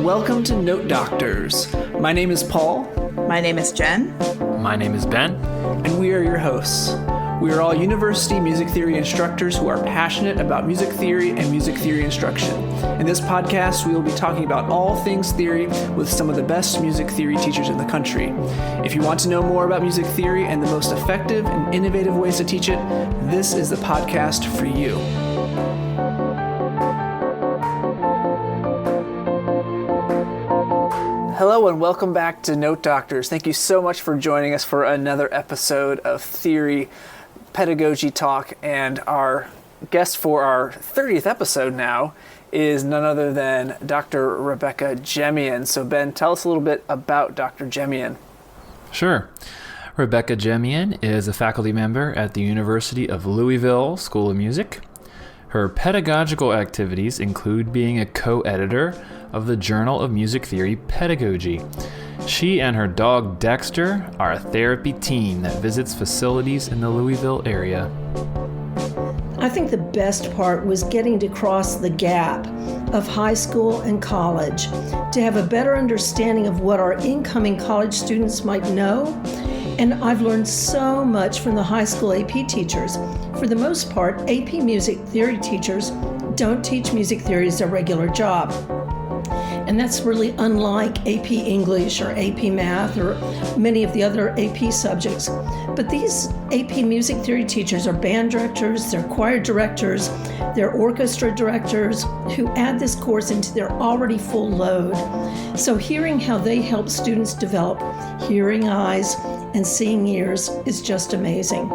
and welcome to Note Doctors. My name is Paul. My name is Jenn. My name is Ben. And we are your hosts. We are all university music theory instructors who are passionate about music theory and music theory instruction. In this podcast, we will be talking about all things theory with some of the best music theory teachers in the country. If you want to know more about music theory and the most effective and innovative ways to teach it, this is the podcast for you. Hello and welcome back to Note Doctors. Thank you so much for joining us for another episode of Theory Pedagogy Talk. And our guest for our 30th episode now is none other than Dr. Rebecca Jemian. So Ben, tell us a little bit about Dr. Jemian. Sure. Rebecca Jemian is a faculty member at the University of Louisville School of Music. Her pedagogical activities include being a co-editor of the Journal of Music Theory Pedagogy. She and her dog Dexter are a therapy team that visits facilities in the Louisville area. I think the best part was getting to cross the gap of high school and college to have a better understanding of what our incoming college students might know. And I've learned so much from the high school AP teachers. For the most part, AP music theory teachers don't teach music theory as a regular job. And that's really unlike AP English or AP Math or many of the other AP subjects. But these AP music theory teachers are band directors, they're choir directors, they're orchestra directors who add this course into their already full load. So hearing how they help students develop hearing eyes and seeing ears is just amazing.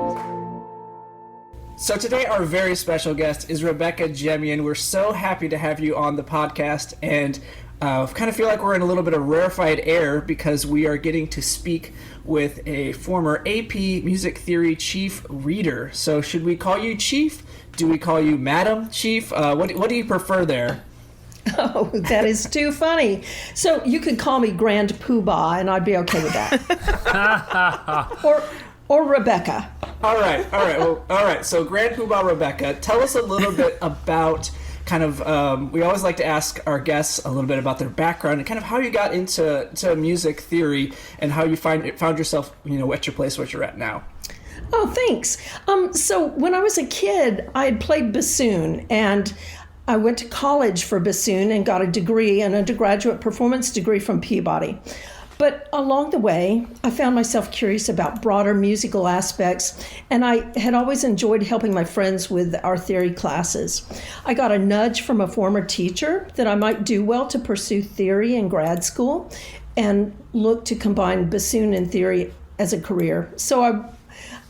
So today our very special guest is Rebecca Jemian. We're so happy to have you on the podcast, and kind of feel like we're in a little bit of rarefied air because we are getting to speak with a former AP Music Theory Chief Reader. So should we call you Chief? Do we call you Madam Chief? What do you prefer there? Oh, that is too funny. So you could call me Grand Poobah, and I'd be okay with that. or Rebecca. All right. So Grand Poobah Rebecca, tell us a little bit about kind of, we always like to ask our guests a little bit about their background and kind of how you got into music theory and how you found yourself, at your place where you're at now. Oh, thanks. So when I was a kid, I had played bassoon, and I went to college for bassoon and got a degree, an undergraduate performance degree from Peabody. But along the way, I found myself curious about broader musical aspects, and I had always enjoyed helping my friends with our theory classes. I got a nudge from a former teacher that I might do well to pursue theory in grad school and look to combine bassoon and theory as a career. So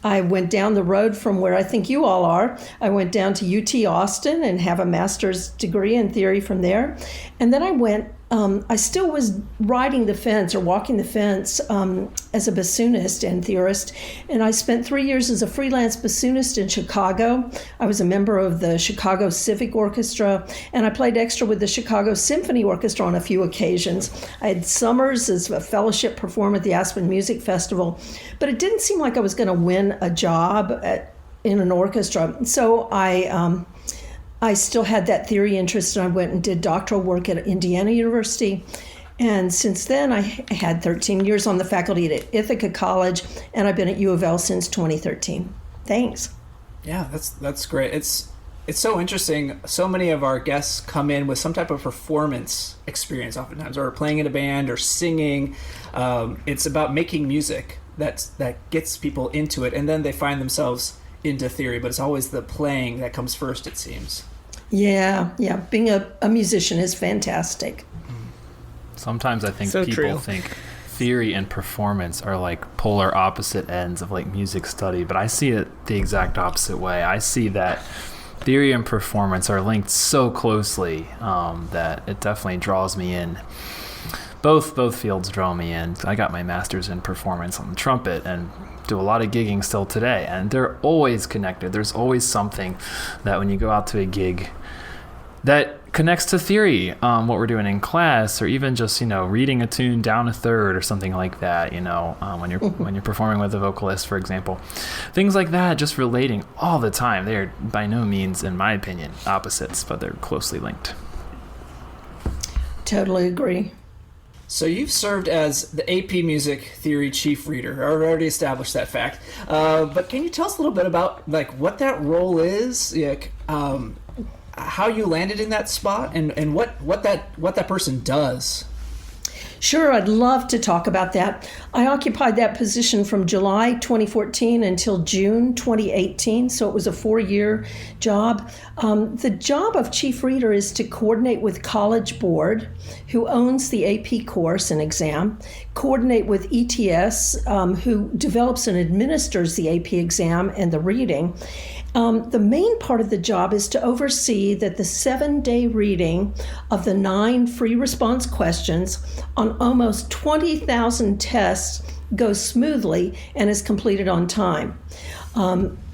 I went down the road from where I think you all are. I went down to UT Austin and have a master's degree in theory from there. And then I still was riding the fence or walking the fence as a bassoonist and theorist. And I spent 3 years as a freelance bassoonist in Chicago. I was a member of the Chicago Civic Orchestra, and I played extra with the Chicago Symphony Orchestra on a few occasions. I had summers as a fellowship performer at the Aspen Music Festival, but it didn't seem like I was going to win a job in an orchestra. So I still had that theory interest, and I went and did doctoral work at Indiana University. And since then, I had 13 years on the faculty at Ithaca College, and I've been at U of L since 2013. Thanks. Yeah, that's great. It's so interesting. So many of our guests come in with some type of performance experience oftentimes, or playing in a band or singing. It's about making music that gets people into it, and then they find themselves into theory, but it's always the playing that comes first, it seems. Yeah. Being a musician is fantastic. Sometimes I think so people true. think theory and performance are like polar opposite ends of like music study, but I see it the exact opposite way. I see that theory and performance are linked so closely that it definitely draws me in. Both fields draw me in. I got my master's in performance on the trumpet and do a lot of gigging still today, and they're always connected. There's always something that when you go out to a gig that connects to theory, what we're doing in class, or even just reading a tune down a third or something like that. When you're performing with a vocalist, for example, things like that, just relating all the time. They are by no means, in my opinion, opposites, but they're closely linked. Totally agree. So you've served as the AP Music Theory Chief Reader. I already established that fact. But can you tell us a little bit about what that role is, how you landed in that spot, and what that person does? Sure, I'd love to talk about that. I occupied that position from July 2014 until June 2018, so it was a 4-year job. The job of chief reader is to coordinate with College Board, who owns the AP course and exam, coordinate with ETS, who develops and administers the AP exam and the reading. The main part of the job is to oversee that the 7-day reading of the 9 free response questions on almost 20,000 tests goes smoothly and is completed on time.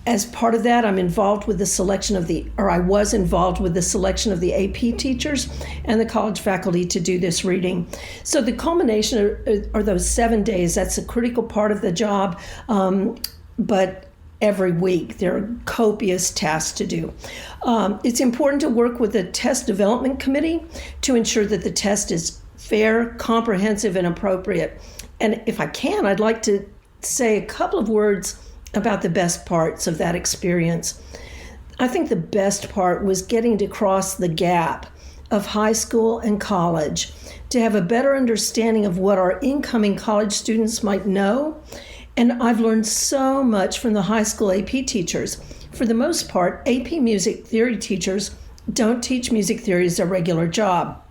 As part of that, I was involved with the selection of the AP teachers and the college faculty to do this reading. So the culmination are those 7 days. That's a critical part of the job, but every week there are copious tasks to do. It's important to work with the test development committee to ensure that the test is fair, comprehensive, and appropriate. And if I can, I'd like to say a couple of words about the best parts of that experience. I think the best part was getting to cross the gap of high school and college to have a better understanding of what our incoming college students might know. And I've learned so much from the high school AP teachers. For the most part, AP music theory teachers don't teach music theory as a regular job.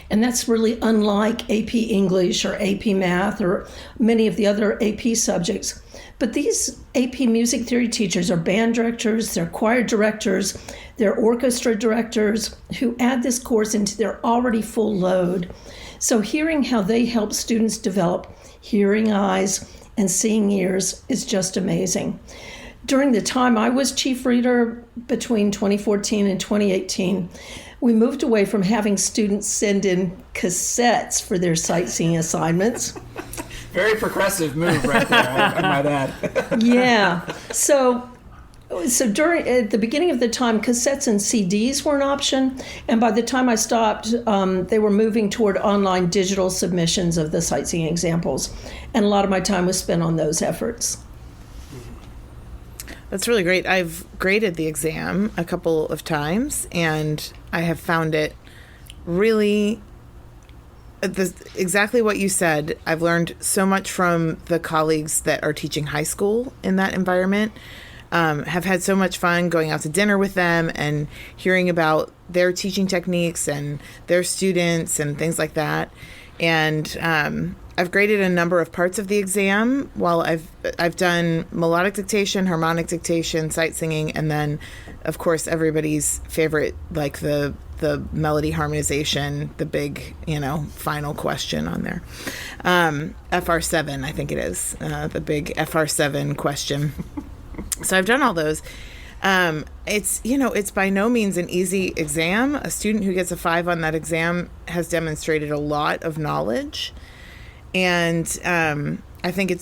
And that's really unlike AP English or AP Math or many of the other AP subjects. But these AP music theory teachers are band directors, they're choir directors, they're orchestra directors who add this course into their already full load. So hearing how they help students develop hearing eyes and seeing ears is just amazing. During the time I was chief reader between 2014 and 2018, we moved away from having students send in cassettes for their sightseeing assignments. Very progressive move right there, I might add. Yeah. So at the beginning of the time, cassettes and CDs were an option. And by the time I stopped, they were moving toward online digital submissions of the sightseeing examples. And a lot of my time was spent on those efforts. That's really great. I've graded the exam a couple of times, and I have found it really exactly what you said. I've learned so much from the colleagues that are teaching high school in that environment. Have had so much fun going out to dinner with them and hearing about their teaching techniques and their students and things like that. And I've graded a number of parts of the exam. While I've done melodic dictation, harmonic dictation, sight singing, and then, of course, everybody's favorite, like the melody harmonization, the big, final question on there. FR7, I think it is, the big FR7 question. So I've done all those. It's by no means an easy exam. A student who gets a 5 on that exam has demonstrated a lot of knowledge. And I think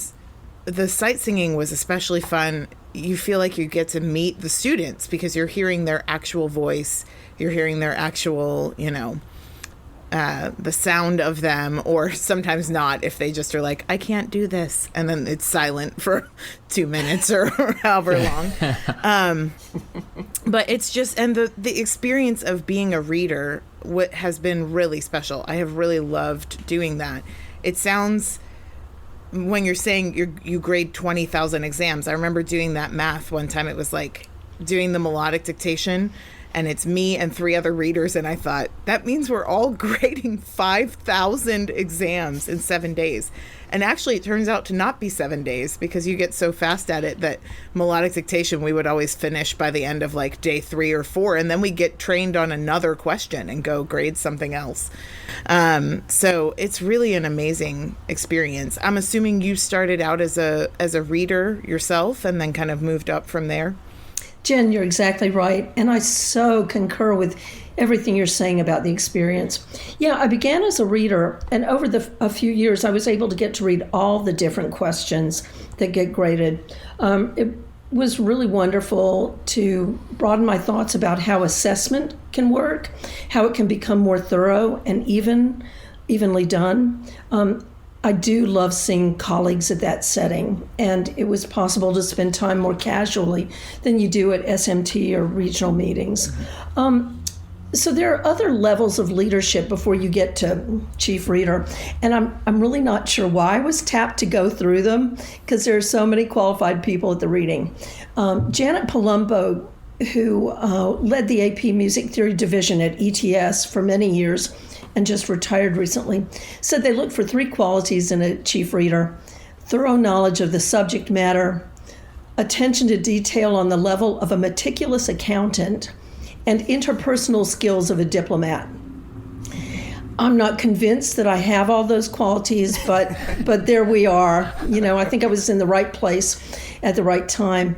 the sight singing was especially fun. You feel like you get to meet the students because you're hearing their actual voice. You're hearing their actual, the sound of them, or sometimes not if they just are like, I can't do this. And then it's silent for 2 minutes or however long. But it's just, and the experience of being a reader has been really special. I have really loved doing that. It sounds, when you're saying you grade 20,000 exams, I remember doing that math one time. It was like doing the melodic dictation, and it's me and 3 other readers, and I thought, that means we're all grading 5,000 exams in 7 days. And actually, it turns out to not be 7 days, because you get so fast at it that melodic dictation we would always finish by the end of like day 3 or 4, and then we get trained on another question and go grade something else. So it's really an amazing experience. I'm assuming you started out as a reader yourself and then kind of moved up from there. Jenn, you're exactly right. And I so concur with everything you're saying about the experience. Yeah, I began as a reader, and over a few years, I was able to get to read all the different questions that get graded. was really wonderful to broaden my thoughts about how assessment can work, how it can become more thorough and evenly done. I do love seeing colleagues at that setting, and it was possible to spend time more casually than you do at SMT or regional meetings. So there are other levels of leadership before you get to chief reader, and I'm really not sure why I was tapped to go through them, because there are so many qualified people at the reading. Janet Palumbo, who led the AP Music Theory Division at ETS for many years and just retired recently, said they look for 3 qualities in a chief reader: thorough knowledge of the subject matter, attention to detail on the level of a meticulous accountant, and interpersonal skills of a diplomat. I'm not convinced that I have all those qualities, but there we are. I think I was in the right place at the right time.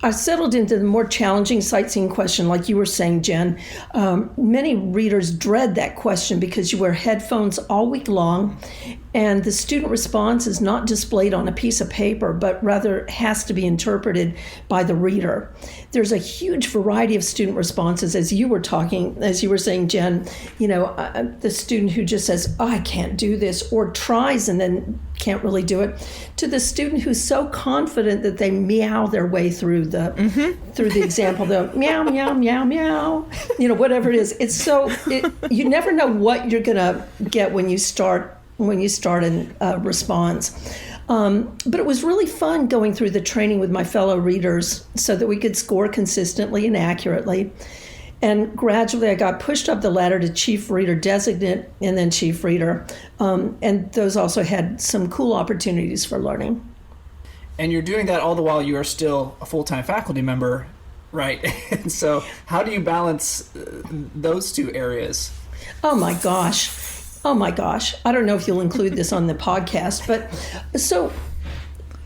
I settled into the more challenging sightseeing question, like you were saying, Jen. Many readers dread that question because you wear headphones all week long, and the student response is not displayed on a piece of paper, but rather has to be interpreted by the reader. There's a huge variety of student responses, as you were saying, Jen. The student who just says, "Oh, I can't do this," or tries and then can't really do it, to the student who's so confident that they meow their way through the example, the meow, meow, meow, meow, whatever it is. You never know what you're gonna get when you start a response. But it was really fun going through the training with my fellow readers so that we could score consistently and accurately. And gradually I got pushed up the ladder to chief reader designate and then chief reader. And those also had some cool opportunities for learning. And you're doing that all the while you are still a full-time faculty member, right? And so how do you balance those 2 areas? Oh my gosh. I don't know if you'll include this on the podcast, but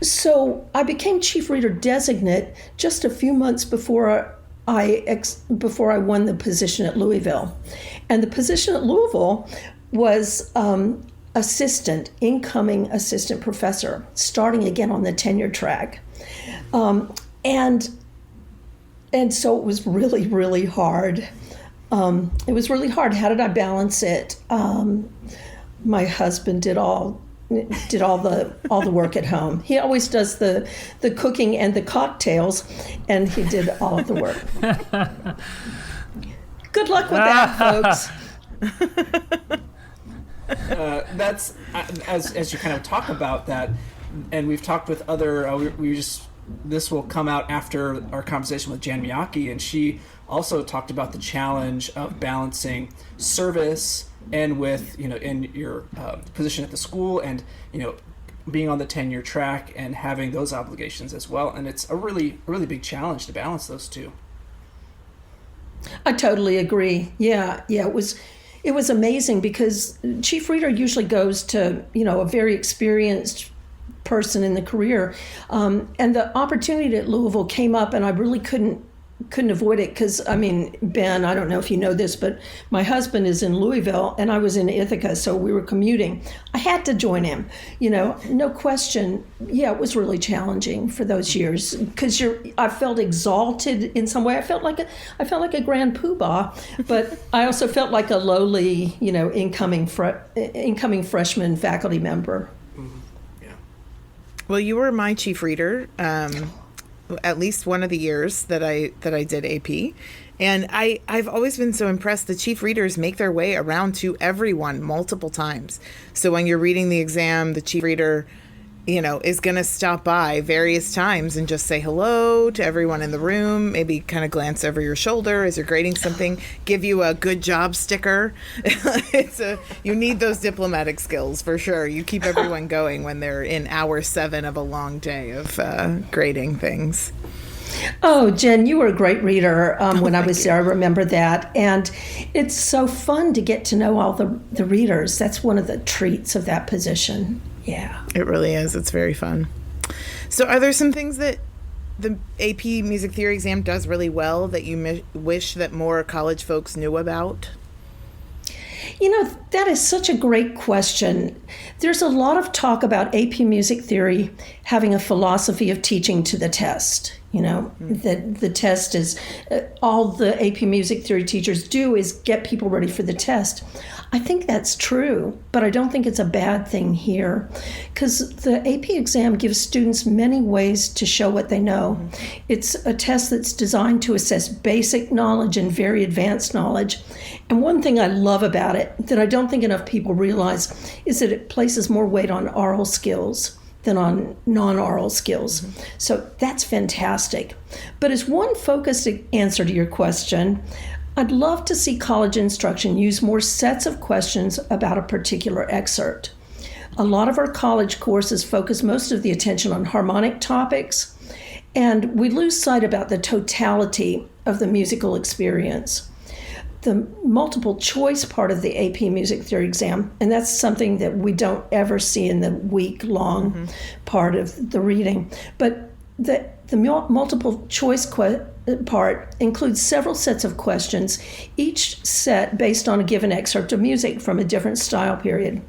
so I became chief reader designate just a few months before I won the position at Louisville. And the position at Louisville was incoming assistant professor, starting again on the tenure track. And so it was really, really hard. It was really hard. How did I balance it? My husband did all the work at home. He always does the cooking and the cocktails, and he did all of the work. Good luck with that, folks. That's as you kind of talk about that, and we've talked with other. This will come out after our conversation with Jenn Miyake, and she also talked about the challenge of balancing service and with in your position at the school, and being on the tenure track and having those obligations as well. And it's a really, really big challenge to balance those 2. I totally agree. Yeah. It was amazing because chief reader usually goes to a very experienced person in the career, and the opportunity at Louisville came up, and I really couldn't avoid it because, Ben, I don't know if you know this, but my husband is in Louisville and I was in Ithaca, so we were commuting. I had to join him, no question. Yeah, it was really challenging for those years because I felt exalted in some way. I felt like a grand poobah, but I also felt like a lowly, incoming freshman faculty member. Yeah. Well, you were my chief reader. At least one of the years that I did AP. And I've always been so impressed. The chief readers make their way around to everyone multiple times. So when you're reading the exam, the chief reader, is going to stop by various times and just say hello to everyone in the room, maybe kind of glance over your shoulder as you're grading something, give you a good job sticker. You need those diplomatic skills for sure. You keep everyone going when they're in hour 7 of a long day of grading things. Oh, Jen, you were a great reader when I was there. I remember that. And it's so fun to get to know all the readers. That's one of the treats of that position. Yeah. It really is. It's very fun. So are there some things that the AP Music Theory exam does really well that you wish that more college folks knew about? That is such a great question. There's a lot of talk about AP Music Theory having a philosophy of teaching to the test. That the test is, all the AP Music Theory teachers do is get people ready for the test. I think that's true, but I don't think it's a bad thing here, because the AP exam gives students many ways to show what they know. It's a test that's designed to assess basic knowledge and very advanced knowledge. And one thing I love about it that I don't think enough people realize is that it places more weight on oral skills than on non-oral skills. So that's fantastic. But as one focused answer to your question, I'd love to see college instruction use more sets of questions about a particular excerpt. A lot of our college courses focus most of the attention on harmonic topics, and we lose sight about the totality of the musical experience. The multiple choice part of the AP Music Theory exam, and that's something that we don't ever see in the week-long part of the reading, but the multiple choice part includes several sets of questions, each set based on a given excerpt of music from a different style period.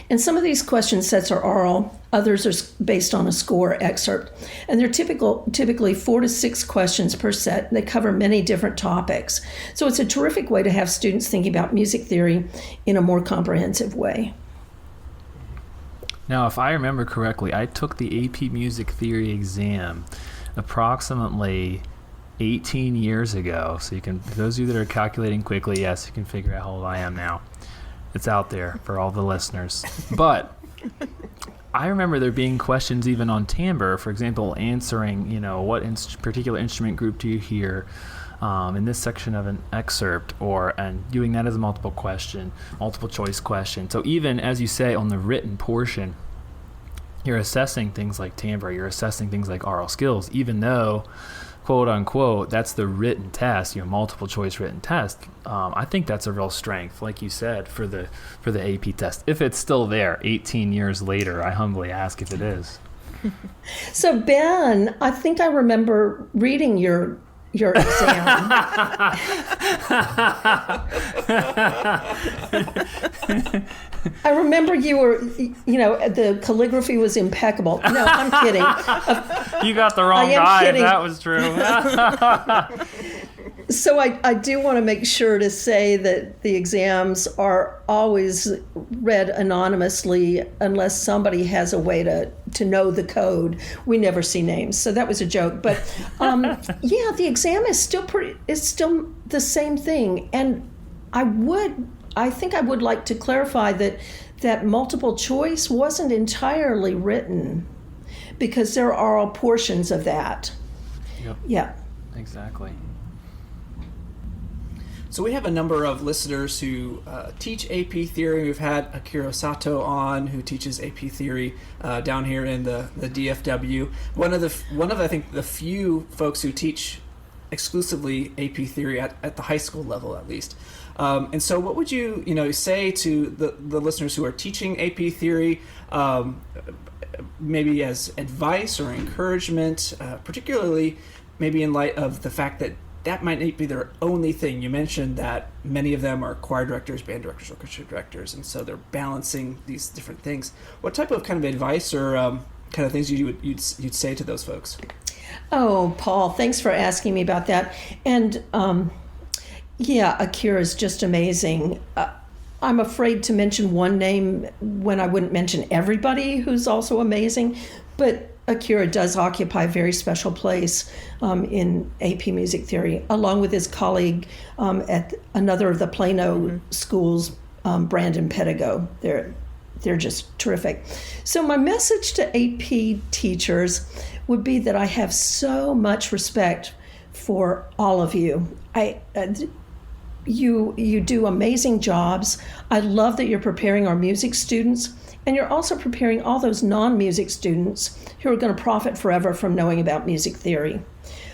And some of these question sets are oral, others are based on a score excerpt. And they're typically 4 to 6 questions per set. They cover many different topics. So it's a terrific way to have students thinking about music theory in a more comprehensive way. Now, if I remember correctly, I took the AP Music Theory exam approximately 18 years ago. So you can, for those of you that are calculating quickly, yes, you can figure out how old I am now. It's out there for all the listeners. But I remember there being questions even on timbre, for example, answering, what particular instrument group do you hear in this section of an excerpt, and doing that as a multiple choice question. So even, as you say, on the written portion, you're assessing things like timbre, you're assessing things like oral skills, even though, quote unquote, that's the written test, multiple choice written test. I think that's a real strength, like you said, for the AP test. If it's still there 18 years later, I humbly ask if it is. So Ben, I think I remember reading your exam. I remember you were, the calligraphy was impeccable. No, I'm kidding. You got the wrong guy if that was true. So I do want to make sure to say that the exams are always read anonymously unless somebody has a way to know the code. We never see names, so that was a joke. But the exam is still the same thing. And I think I would like to clarify that multiple choice wasn't entirely written, because there are all portions of that. Yep. Yeah. Exactly. So we have a number of listeners who teach AP Theory. We've had Akira Sato on, who teaches AP Theory down here in the DFW. One of I think the few folks who teach exclusively AP Theory at the high school level, at least. And so, what would you say to the listeners who are teaching AP Theory, maybe as advice or encouragement, particularly maybe in light of the fact that might not be their only thing? You mentioned that many of them are choir directors, band directors, orchestra directors, and so they're balancing these different things. What type of kind of advice or kind of things you'd say to those folks? Oh, Paul, thanks for asking me about that. And Akira is just amazing. I'm afraid to mention one name when I wouldn't mention everybody who's also amazing, but Akira does occupy a very special place in AP Music Theory, along with his colleague at another of the Plano schools, Brandon Pedigo. They're just terrific. So my message to AP teachers would be that I have so much respect for all of you. You do amazing jobs. I love that you're preparing our music students, and you're also preparing all those non-music students who are going to profit forever from knowing about music theory.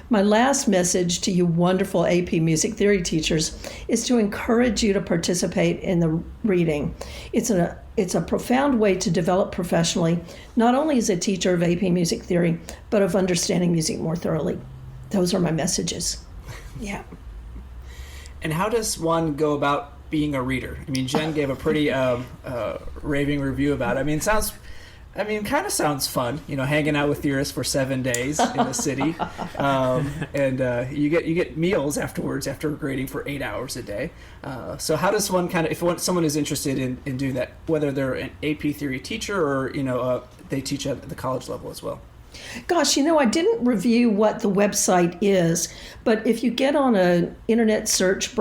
My last message to you wonderful AP Music Theory teachers is to encourage you to participate in the reading. It's a profound way to develop professionally, not only as a teacher of AP Music Theory, but of understanding music more thoroughly. Those are my messages. Yeah. And how does one go about being a reader? I mean, Jenn gave a pretty raving review about it. I mean, kind of sounds fun, hanging out with theorists for 7 days in the city, and you get meals afterwards after grading for 8 hours a day. So how does one if someone is interested in doing that, whether they're an AP theory teacher or they teach at the college level as well? Gosh, I didn't review what the website is, but if you get on an internet search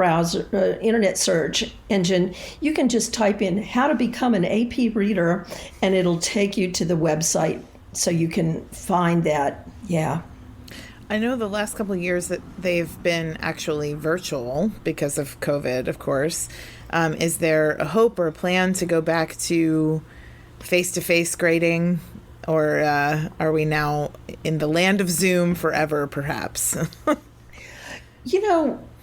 engine, you can just type in how to become an AP reader, and it'll take you to the website so you can find that. Yeah. I know the last couple of years that they've been actually virtual because of COVID, of course. Is there a hope or a plan to go back to face-to-face grading? Or are we now in the land of Zoom forever, perhaps?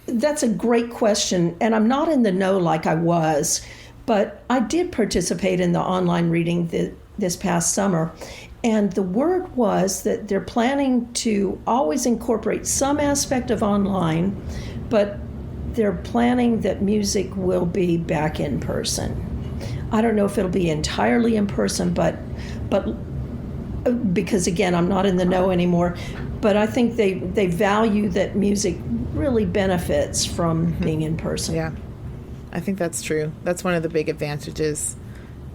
That's a great question, and I'm not in the know like I was, but I did participate in the online reading this past summer, and the word was that they're planning to always incorporate some aspect of online, but they're planning that music will be back in person. I don't know if it'll be entirely in person, but because again, I'm not in the know anymore, but I think they value that music really benefits from being in person. Yeah, I think that's true. That's one of the big advantages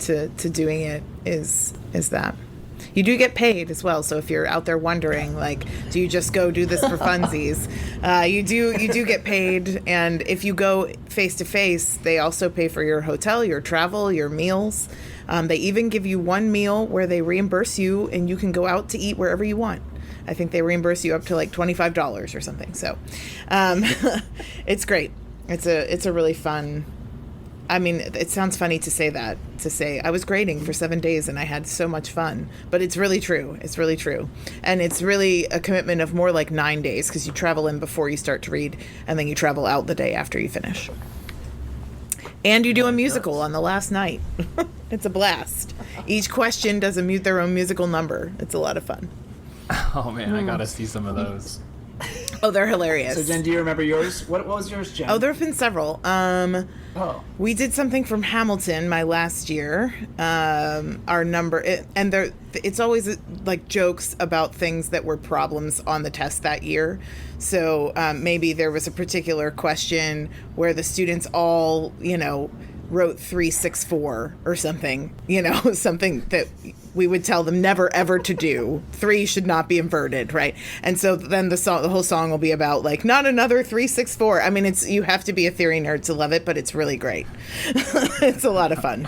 to doing it is that. You do get paid as well, so if you're out there wondering, do you just go do this for funsies? You do get paid, and if you go face-to-face, they also pay for your hotel, your travel, your meals. They even give you one meal where they reimburse you, and you can go out to eat wherever you want. I think they reimburse you up to $25 or something. So it's great. It's a really fun. I mean, it sounds funny to say I was grading for 7 days and I had so much fun, but it's really true. It's really true. And it's really a commitment of more like 9 days because you travel in before you start to read and then you travel out the day after you finish. And you do a musical on the last night. It's a blast. Each question does their own musical number. It's a lot of fun. Oh man, I gotta see some of those. Oh, they're hilarious. So Jen, do you remember yours? What was yours, Jen? Oh, there have been several. We did something from Hamilton my last year. Our number, it's always like jokes about things that were problems on the test that year. So maybe there was a particular question where the students all, wrote 364 or something, something that we would tell them never ever to do. 3 should not be inverted, right? And so then the whole song will be about not another 364. I mean, you have to be a theory nerd to love it, but it's really great. It's a lot of fun.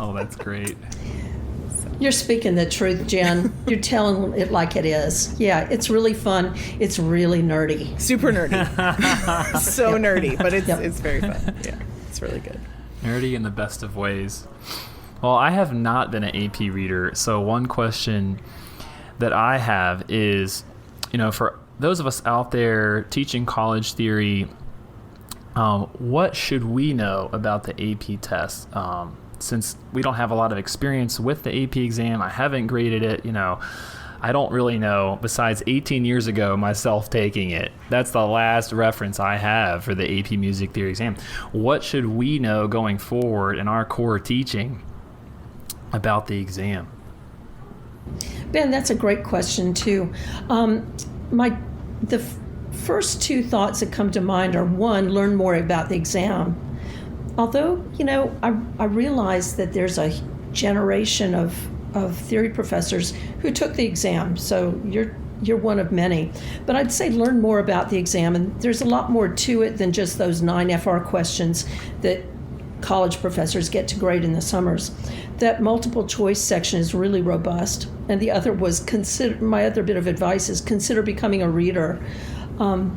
Oh, that's great. You're speaking the truth, Jen. You're telling it like it is. Yeah, it's really fun. It's really nerdy. Super nerdy. So nerdy, but it's very fun. Yeah, it's really good. Nerdy in the best of ways. Well, I have not been an AP reader, so one question that I have is, for those of us out there teaching college theory, what should we know about the AP test? Since we don't have a lot of experience with the AP exam, I haven't graded it, I don't really know, besides 18 years ago, myself taking it. That's the last reference I have for the AP music theory exam. What should we know going forward in our core teaching about the exam? Ben, that's a great question too. The first two thoughts that come to mind are, one, learn more about the exam. Although, I realize that there's a generation of theory professors who took the exam, so you're one of many. But I'd say learn more about the exam, and there's a lot more to it than just those 9 FR questions that college professors get to grade in the summers. That multiple choice section is really robust, and the other was my other bit of advice is consider becoming a reader. And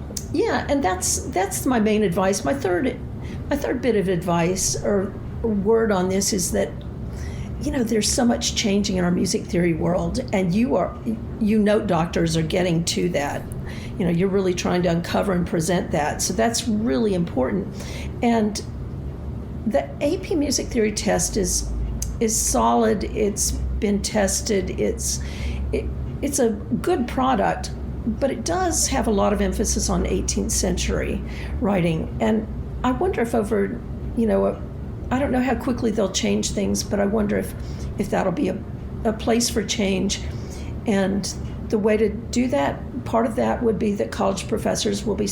that's my main advice. My third bit of advice or word on this is that there's so much changing in our music theory world, and note doctors are getting to that. You're really trying to uncover and present that, so that's really important. And the AP music theory test is solid. It's been tested. It's a good product, but it does have a lot of emphasis on 18th century writing. And I wonder if over, I don't know how quickly they'll change things, but I wonder if that'll be a place for change. And the way to do that, part of that would be that college professors will be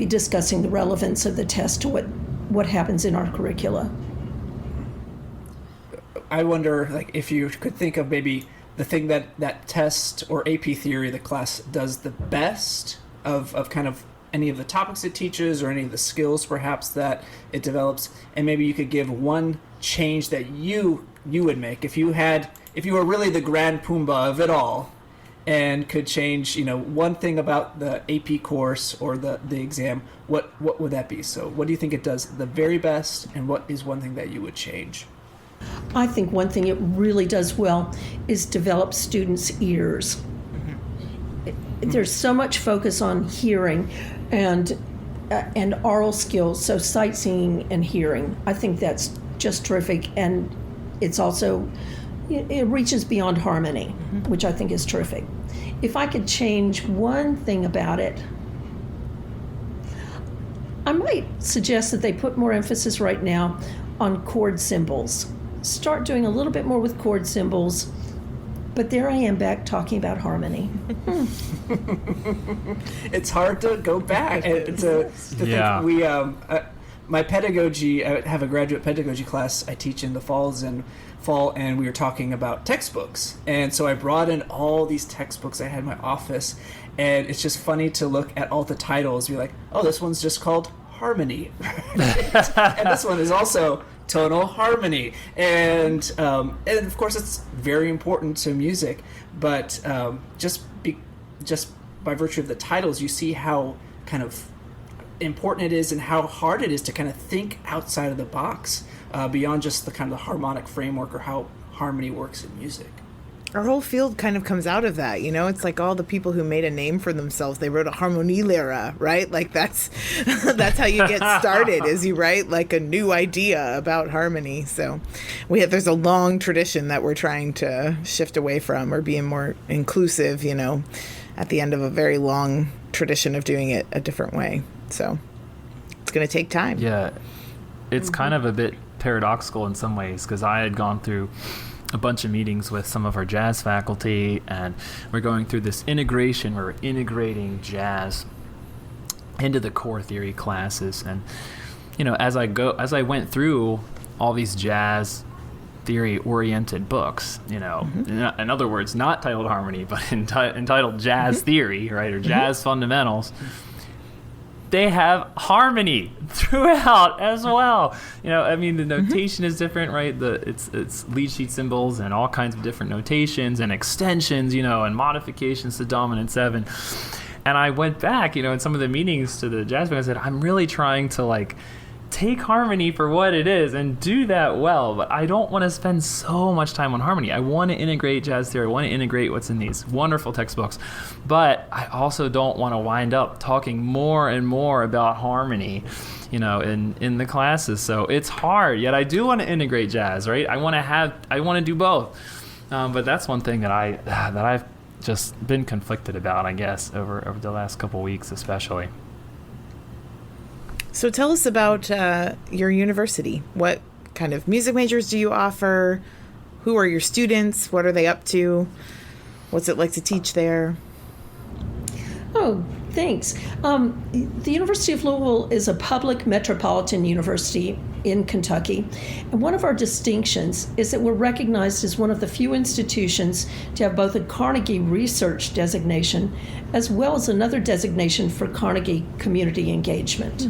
discussing the relevance of the test to what happens in our curricula. I wonder, like, if you could think of maybe the thing that test or AP theory, the class does the best of kind of any of the topics it teaches or any of the skills perhaps that it develops, and maybe you could give one change that you would make if you were really the grand Pumbaa of it all and could change, one thing about the AP course or the exam. What would that be? So what do you think it does the very best, and what is one thing that you would change? I think one thing it really does well is develop students' ears. There's so much focus on hearing and oral skills, so sight singing and hearing. I think that's just terrific, and it's also, it reaches beyond harmony, which I think is terrific. If I could change one thing about it, I might suggest that they put more emphasis right now on chord symbols. Start doing a little bit more with chord symbols. But there I am back talking about harmony. It's hard to go back to think. We my pedagogy, I have a graduate pedagogy class I teach in the fall, and we were talking about textbooks. And so I brought in all these textbooks I had in my office, and it's just funny to look at all the titles, be like, oh, this one's just called Harmony. And this one is also tonal harmony, and of course it's very important to music, but just by virtue of the titles, you see how kind of important it is and how hard it is to kind of think outside of the box, beyond just the kind of the harmonic framework or how harmony works in music. Our whole field kind of comes out of that, It's like all the people who made a name for themselves. They wrote a harmonielehre, right? Like that's how you get started. Is you write like a new idea about harmony. So there's a long tradition that we're trying to shift away from, or being more inclusive. At the end of a very long tradition of doing it a different way. So it's going to take time. Yeah, it's kind of a bit paradoxical in some ways, because I had gone through a bunch of meetings with some of our jazz faculty, and we're going through this integration where we're integrating jazz into the core theory classes. And as I went through all these jazz theory oriented books, in other words, not titled Harmony, but entitled Jazz Theory, right, or Jazz Fundamentals, they have harmony throughout as well. The notation is different, right? It's lead sheet symbols and all kinds of different notations and extensions, and modifications to dominant 7. And I went back, in some of the meetings to the jazz band, I said, I'm really trying to take harmony for what it is and do that well, but I don't want to spend so much time on harmony. I want to integrate jazz theory. I want to integrate what's in these wonderful textbooks, but I also don't want to wind up talking more and more about harmony, in the classes. So it's hard, yet I do want to integrate jazz, right? I want to do both. But that's one thing that I've just been conflicted about, I guess, over the last couple weeks, especially. So tell us about your university. What kind of music majors do you offer? Who are your students? What are they up to? What's it like to teach there? Oh, thanks. The University of Louisville is a public metropolitan university in Kentucky. And one of our distinctions is that we're recognized as one of the few institutions to have both a Carnegie Research designation as well as another designation for Carnegie Community Engagement.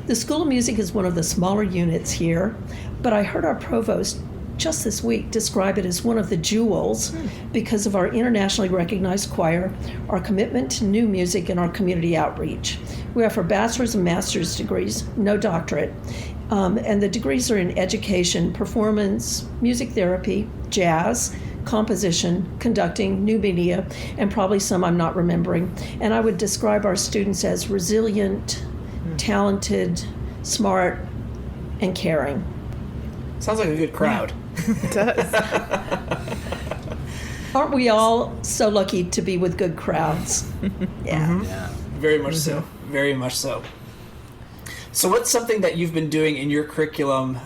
The School of Music is one of the smaller units here, but I heard our provost just this week describe it as one of the jewels because of our internationally recognized choir, our commitment to new music, and our community outreach. We offer bachelor's and master's degrees, no doctorate, and the degrees are in education, performance, music therapy, jazz, composition, conducting, new media, and probably some I'm not remembering. And I would describe our students as resilient, talented, smart, and caring. Sounds like a good crowd. It does. Aren't we all so lucky to be with good crowds? Yeah. Very much so. Very much so. So what's something that you've been doing in your curriculum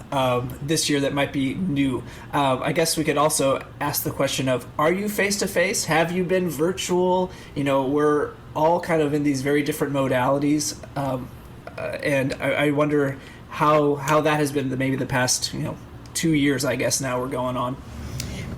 this year that might be new? I guess we could also ask the question of, are you face-to-face? Have you been virtual? We're all kind of in these very different modalities. And I wonder how that has been maybe the past 2 years, I guess now we're going on.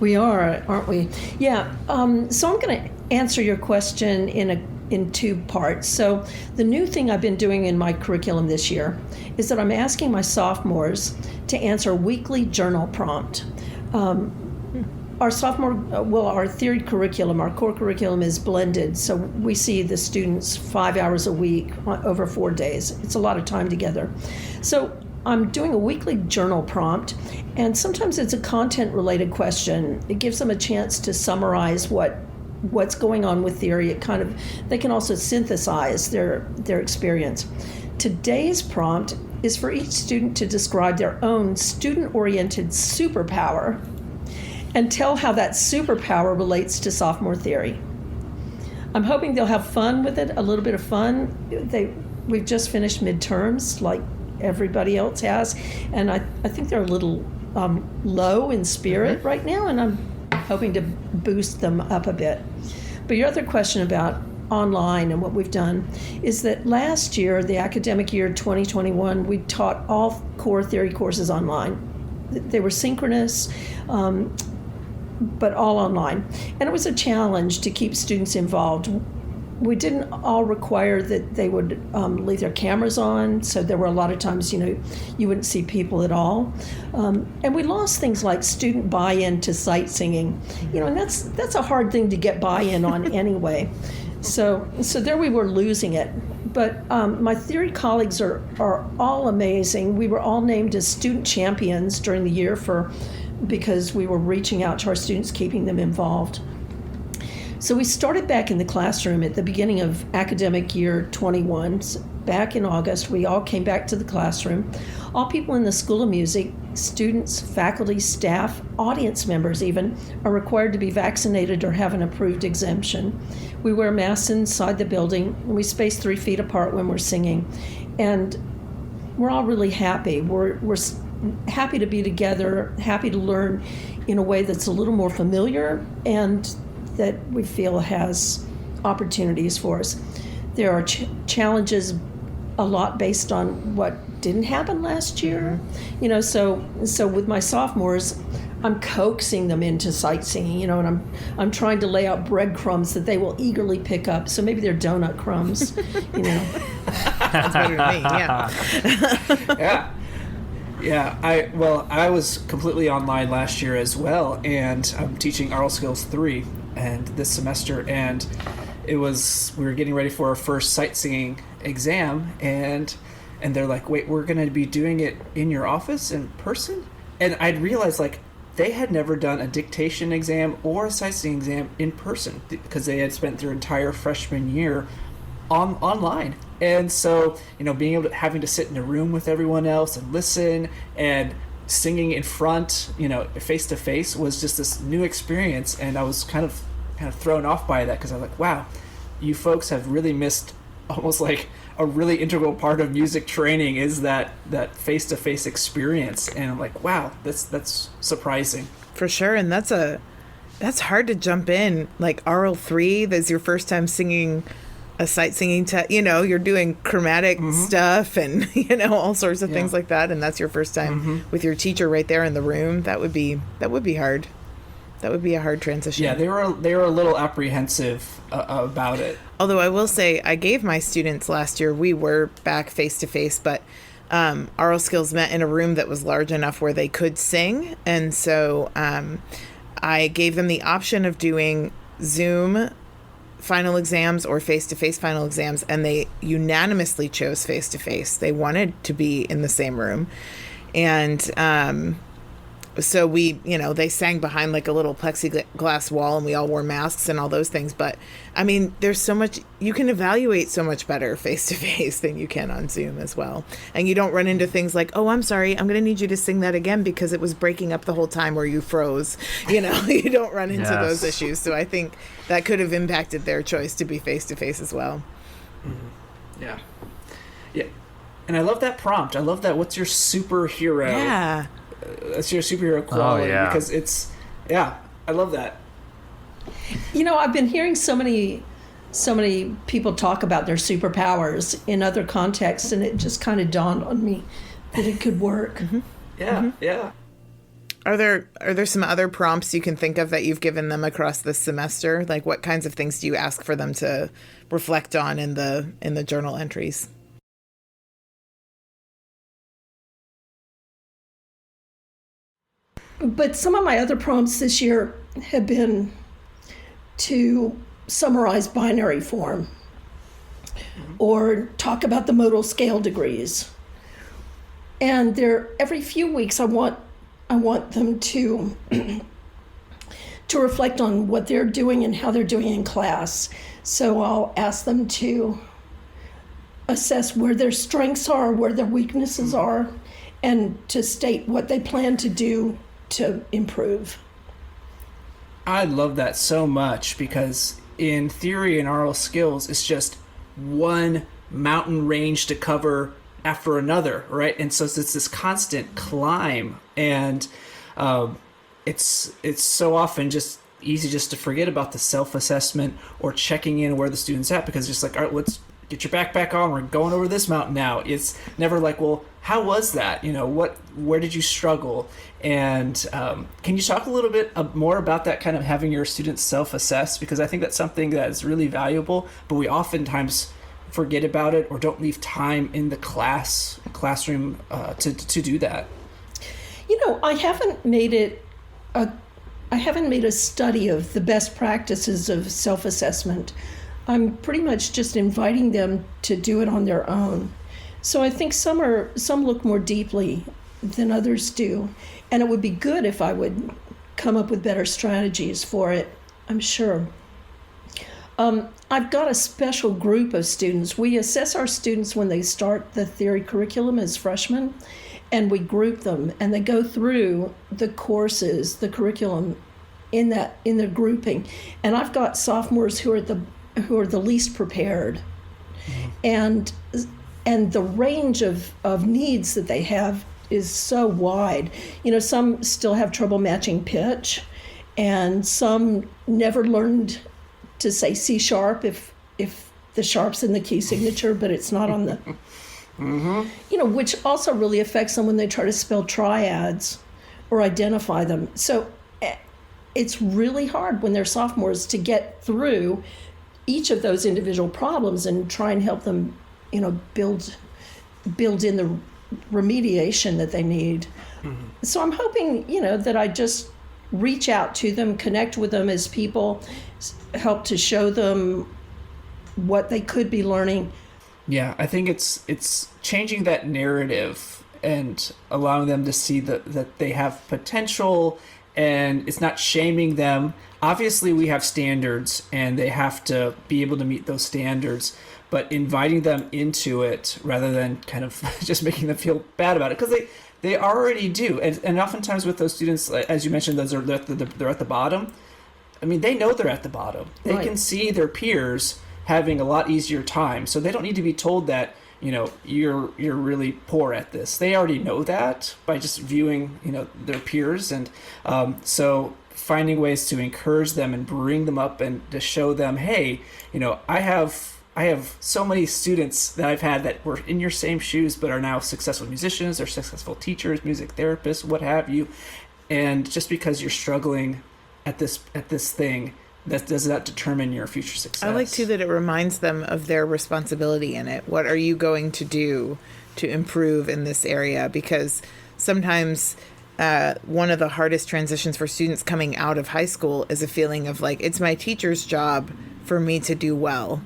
We are, aren't we? Yeah. So I'm going to answer your question in two parts. So the new thing I've been doing in my curriculum this year is that I'm asking my sophomores to answer a weekly journal prompt. Our theory curriculum, our core curriculum is blended, so we see the students 5 hours a week over 4 days. It's a lot of time together. So I'm doing a weekly journal prompt, and sometimes it's a content-related question. It gives them a chance to summarize what's going on with theory. They can also synthesize their experience. Today's prompt is for each student to describe their own student-oriented superpower and tell how that superpower relates to sophomore theory. I'm hoping they'll have fun with it, a little bit of fun. We've just finished midterms like everybody else has, and I think they're a little low in spirit right now, and I'm hoping to boost them up a bit. But your other question about online and what we've done is that last year, the academic year 2021, we taught all core theory courses online. They were synchronous, but all online. And it was a challenge to keep students involved. We didn't all require that they would leave their cameras on, so there were a lot of times, you wouldn't see people at all. And we lost things like student buy-in to sight singing, and that's a hard thing to get buy-in on anyway. So there we were losing it. But my theory colleagues are all amazing. We were all named as student champions during the year because we were reaching out to our students, keeping them involved. So we started back in the classroom at the beginning of academic year 21. Back in August, we all came back to the classroom. All people in the School of Music, students, faculty, staff, audience members even, are required to be vaccinated or have an approved exemption. We wear masks inside the building. We space 3 feet apart when we're singing. And we're all really happy. We're happy to be together, happy to learn in a way that's a little more familiar and that we feel has opportunities for us. There are challenges a lot based on what didn't happen last year. So with my sophomores, I'm coaxing them into sight singing, and I'm trying to lay out breadcrumbs that they will eagerly pick up. So maybe they're donut crumbs, That's better to me, yeah. Yeah, I was completely online last year as well, and I'm teaching Oral Skills 3 and this semester, and we were getting ready for our first sight singing exam, and they're like, wait, we're going to be doing it in your office in person? And I'd realized they had never done a dictation exam or a sight singing exam in person because they had spent their entire freshman year online. And so, being able to having to sit in a room with everyone else and listen and singing in front, face to face was just this new experience. And I was kind of thrown off by that because I was like, wow, you folks have really missed almost like a really integral part of music training is that face to face experience. And I'm like, wow, that's surprising. For sure. And that's hard to jump in. Like Oral 3, that's your first time singing a sight singing you're doing chromatic stuff and all sorts of things like that, and that's your first time with your teacher right there in the room. That would be hard. That would be a hard transition. Yeah, they were a little apprehensive about it. Although I will say, I gave my students last year, we were back face to face, but Oral Skills met in a room that was large enough where they could sing, and so I gave them the option of doing Zoom final exams or face-to-face final exams, and they unanimously chose face-to-face. They wanted to be in the same room. And so we, they sang behind like a little plexiglass wall, and we all wore masks and all those things. But I mean, there's so much, you can evaluate so much better face-to-face than you can on Zoom as well. And you don't run into things like, oh, I'm sorry, I'm going to need you to sing that again because it was breaking up the whole time where you froze. You don't run into those issues. So I think that could have impacted their choice to be face-to-face as well. Mm-hmm. Yeah. And I love that prompt. I love that. What's your superhero? Yeah. That's your superhero quality. yeah. Because it's, I love that. You know, I've been hearing so many people talk about their superpowers in other contexts, and it just kind of dawned on me that it could work. Yeah. Are there some other prompts you can think of that you've given them across the semester? Like, what kinds of things do you ask for them to reflect on in the journal entries? But some of my other prompts this year have been to summarize binary form or talk about the modal scale degrees. And every few weeks I want them to to reflect on what they're doing and how they're doing in class. So I'll ask them to assess where their strengths are, where their weaknesses are, and to state what they plan to do to improve. I love that so much because in theory and oral skills, it's just one mountain range to cover after another, right? And so it's this constant climb, and it's so often just easy just to forget about the self-assessment or checking in where the student's at, because it's just like, all right, let's get your backpack on. We're going over this mountain now. It's never like, well, how was that? You know, where did you struggle? And can you talk a little bit more about that, kind of having your students self-assess? Because I think that's something that is really valuable, but we oftentimes forget about it or don't leave time in the classroom to do that. You know, I haven't made a study of the best practices of self-assessment. I'm pretty much just inviting them to do it on their own. So I think some look more deeply than others do, and it would be good if I would come up with better strategies for it, I'm sure. I've got a special group of students. We assess our students when they start the theory curriculum as freshmen, and we group them, and they go through the courses, the curriculum in their grouping. And I've got sophomores who are the least prepared, and the range of needs that they have is so wide. You know, some still have trouble matching pitch, and some never learned to say C sharp if the sharp's in the key signature, but it's not on the, you know, which also really affects them when they try to spell triads or identify them. So it's really hard when they're sophomores to get through each of those individual problems and try and help them, you know, build in the remediation that they need. So I'm hoping, you know, that I just reach out to them, connect with them as people, help to show them what they could be learning. Yeah, I think it's changing that narrative and allowing them to see that they have potential, and it's not shaming them. Obviously, we have standards, and they have to be able to meet those standards, but inviting them into it rather than kind of just making them feel bad about it, because they already do. And oftentimes with those students, as you mentioned, they're at the bottom. I mean, they know they're at the bottom. They Right. can see their peers having a lot easier time, so they don't need to be told that, you know, you're really poor at this. They already know that by just viewing, you know, their peers. And so finding ways to encourage them and bring them up and to show them, hey, you know, I have so many students that I've had that were in your same shoes but are now successful musicians or successful teachers, music therapists, what have you. And just because you're struggling at this thing, that does not determine your future success. I like too that it reminds them of their responsibility in it. What are you going to do to improve in this area? Because sometimes one of the hardest transitions for students coming out of high school is a feeling of like, it's my teacher's job for me to do well,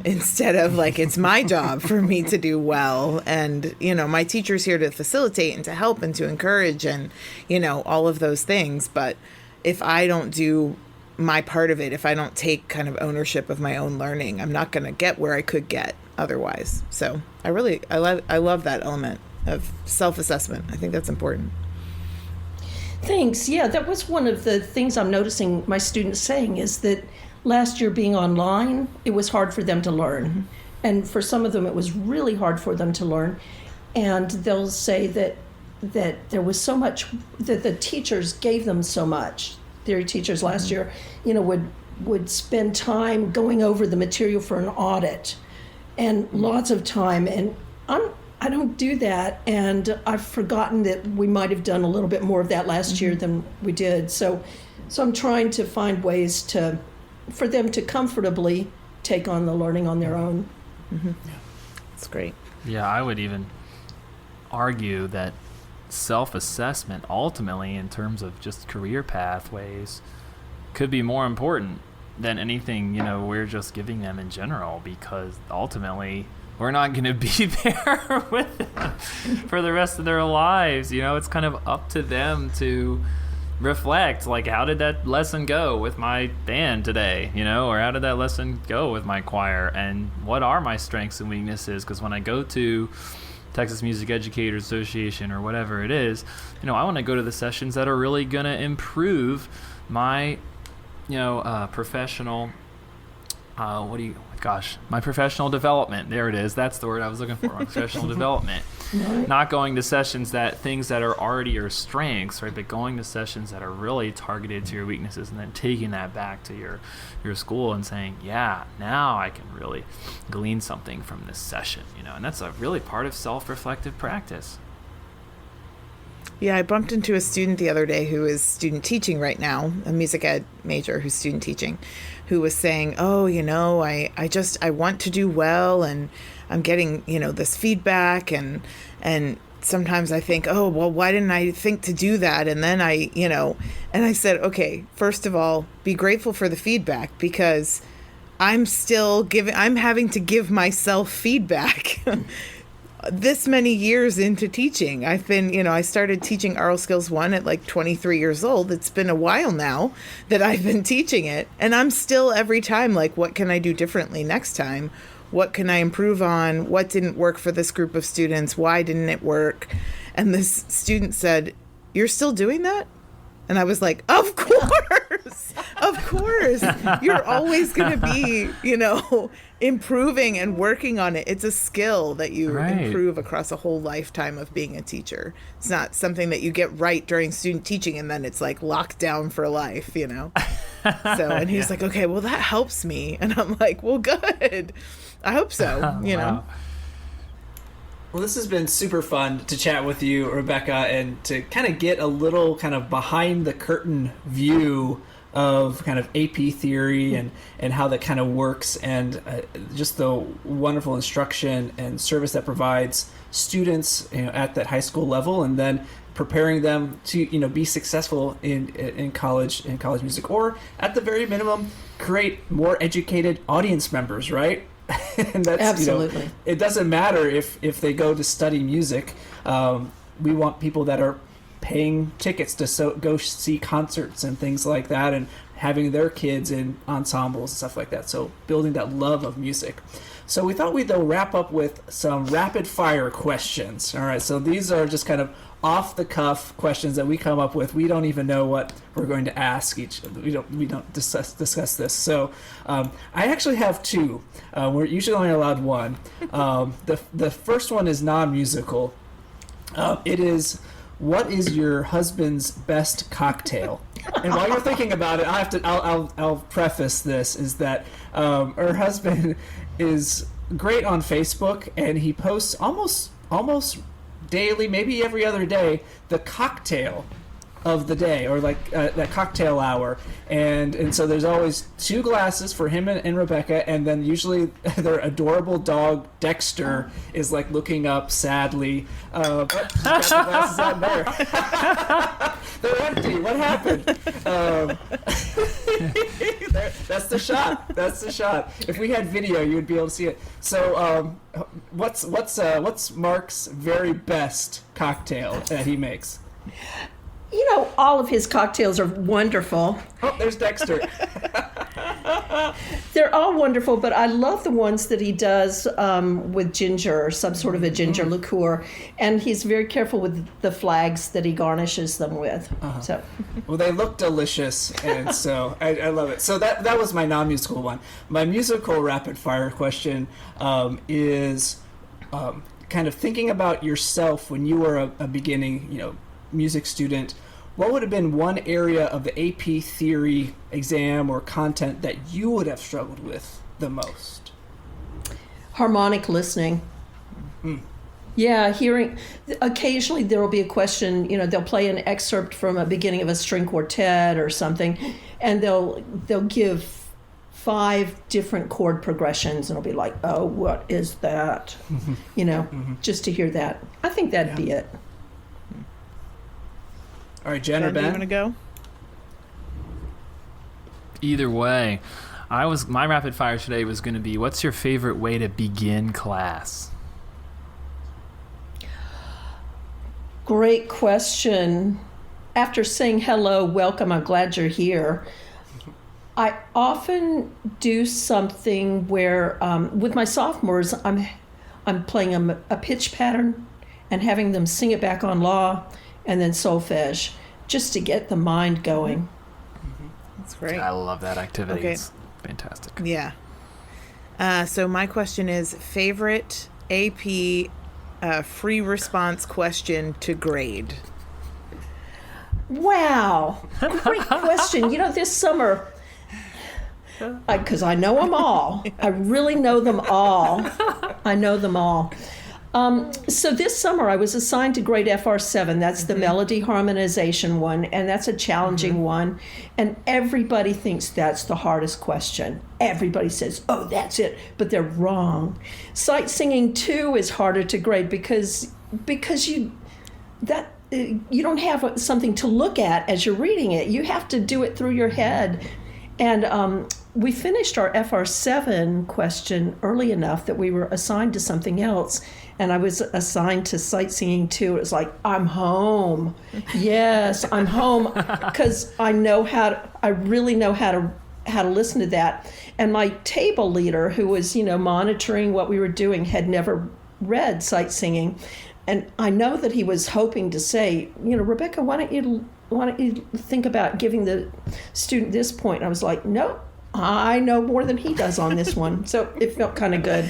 instead of like, it's my job for me to do well. And, you know, my teacher's here to facilitate and to help and to encourage and, you know, all of those things. But if I don't do my part of it, if I don't take kind of ownership of my own learning, I'm not going to get where I could get otherwise. So I love that element of self-assessment. I think that's important. Thanks. Yeah, that was one of the things I'm noticing my students saying, is that last year being online, it was hard for them to learn. And for some of them, it was really hard for them to learn. And they'll say that there was so much, that the teachers gave them so much. Theory teachers last year, would spend time going over the material for an audit, and lots of time. And I don't do that, and I've forgotten that we might have done a little bit more of that last year than we did. So I'm trying to find ways for them to comfortably take on the learning on their own. Mm-hmm. That's great. Yeah, I would even argue that self-assessment ultimately in terms of just career pathways could be more important than anything, we're just giving them in general, because ultimately we're not going to be there with them for the rest of their lives. It's kind of up to them to reflect, like, how did that lesson go with my band today, or how did that lesson go with my choir, and what are my strengths and weaknesses? Because when I go to Texas Music Educators Association or whatever it is, I want to go to the sessions that are really going to improve my, professional, my professional development. There it is. That's the word I was looking for. My professional development. Not going to sessions things that are already your strengths, right? But going to sessions that are really targeted to your weaknesses, and then taking that back to your school and saying, yeah, now I can really glean something from this session, and that's a really part of self-reflective practice. Yeah, I bumped into a student the other day who is student teaching right now, a music ed major who's student teaching, who was saying, I want to do well, and I'm getting, this feedback, and sometimes I think, why didn't I think to do that? And then and I said, okay, first of all, be grateful for the feedback, because I'm having to give myself feedback. This many years into teaching, I've been, I started teaching Oral Skills 1 at like 23 years old. It's been a while now that I've been teaching it. And I'm still every time like, what can I do differently next time? What can I improve on? What didn't work for this group of students? Why didn't it work? And this student said, "You're still doing that?" And I was like, of course, of course. You're always going to be, improving and working on it. It's a skill that you improve across a whole lifetime of being a teacher. It's not something that you get right during student teaching and then it's like locked down for life, So, and he's like, okay, well, that helps me. And I'm like, well, good. I hope so, Wow. Well, this has been super fun to chat with you, Rebecca, and to kind of get a little kind of behind the curtain view of kind of AP theory and how that kind of works, and just the wonderful instruction and service that provides students at that high school level, and then preparing them to be successful in college music, or at the very minimum create more educated audience members, right? And that's absolutely. It doesn't matter if they go to study music. We want people that are paying tickets to go see concerts and things like that, and having their kids in ensembles and stuff like that. So building that love of music. So we thought we'd wrap up with some rapid fire questions. All right, so these are just kind of off the cuff questions that we come up with. We don't even know what we're going to ask each. We don't discuss this. So I actually have two. We're usually only allowed one. The first one is non-musical. It is, what is your husband's best cocktail? And while you're thinking about it, I'll preface this is that her husband is great on Facebook, and he posts almost daily, maybe every other day, the cocktail of the day, or like that cocktail hour, and so there's always 2 glasses for him and Rebecca, and then usually their adorable dog Dexter is like looking up sadly, but he's got the glasses on there. They're empty. What happened? That's the shot. If we had video, you would be able to see it. So what's Mark's very best cocktail that he makes? All of his cocktails are wonderful. Oh, there's Dexter. They're all wonderful, but I love the ones that he does with ginger, or some sort of a ginger liqueur, and he's very careful with the flags that he garnishes them with. So, well, they look delicious, and so I love it. So that was my non-musical one. My musical rapid fire question is kind of thinking about yourself when you were a beginning, music student. What would have been one area of the AP theory exam or content that you would have struggled with the most? harmonic listening. Yeah, hearing. Occasionally there will be a question, they'll play an excerpt from a beginning of a string quartet or something, and they'll give 5 different chord progressions, and it'll be like, oh, what is that? Just to hear that. I think that'd be it. All right, Jen or Ben? Do you want to go? Either way, my rapid fire today was going to be, what's your favorite way to begin class? Great question. After saying hello, welcome, I'm glad you're here, I often do something where, with my sophomores, I'm playing a pitch pattern and having them sing it back on law and then solfege, just to get the mind going. That's great. I love that activity. Okay. It's fantastic. Yeah. So my question is, favorite AP free response question to grade? Wow. Great question. This summer, because I know them all. I really know them all. I know them all. So this summer I was assigned to grade FR7. That's the melody harmonization one, and that's a challenging one. And everybody thinks that's the hardest question. Everybody says, oh, that's it, but they're wrong. Sight singing 2 is harder to grade because you don't have something to look at as you're reading it. You have to do it through your head. And we finished our FR7 question early enough that we were assigned to something else. And I was assigned to sight singing 2. It was like, I'm home. Yes, I'm home, because I really know how to listen to that. And my table leader, who was, monitoring what we were doing, had never read sight singing. And I know that he was hoping to say, Rebecca, why don't you think about giving the student this point? And I was like, no, I know more than he does on this one. So it felt kind of good.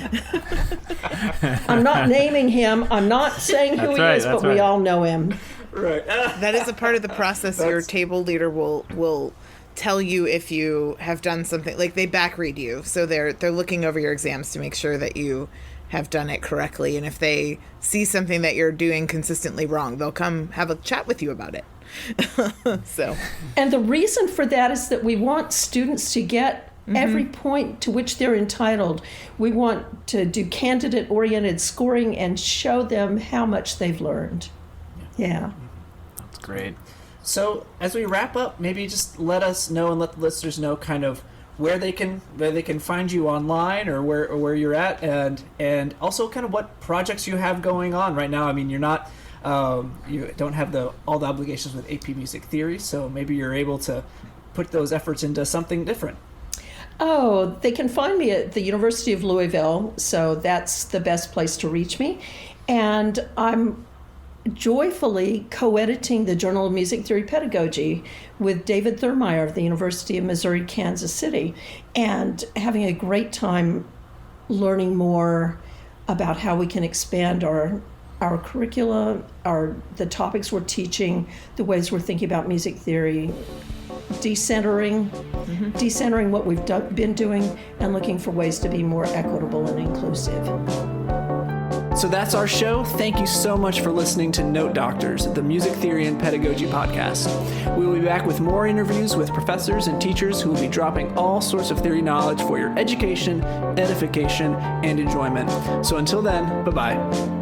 I'm not naming him. I'm not saying who he is, but we all know him. Right. That is a part of the process. Your table leader will tell you if you have done something. Like, they back read you, so they're looking over your exams to make sure that you have done it correctly. And if they see something that you're doing consistently wrong, they'll come have a chat with you about it. And the reason for that is that we want students to get every point to which they're entitled. We want to do candidate-oriented scoring and show them how much they've learned. Yeah. That's great. So as we wrap up, maybe just let us know and let the listeners know kind of where they can find you online, or where you're at, and also kind of what projects you have going on right now. I mean, you're not you don't have all the obligations with AP Music Theory, so maybe you're able to put those efforts into something different. Oh, they can find me at the University of Louisville, so that's the best place to reach me. And I'm joyfully co-editing the Journal of Music Theory Pedagogy with David Thurmeyer of the University of Missouri, Kansas City, and having a great time learning more about how we can expand our curricula, the topics we're teaching, the ways we're thinking about music theory, decentering what we've been doing, and looking for ways to be more equitable and inclusive. So that's our show. Thank you so much for listening to Note Doctors, the Music Theory and Pedagogy podcast. We will be back with more interviews with professors and teachers who will be dropping all sorts of theory knowledge for your education, edification, and enjoyment. So until then, bye-bye.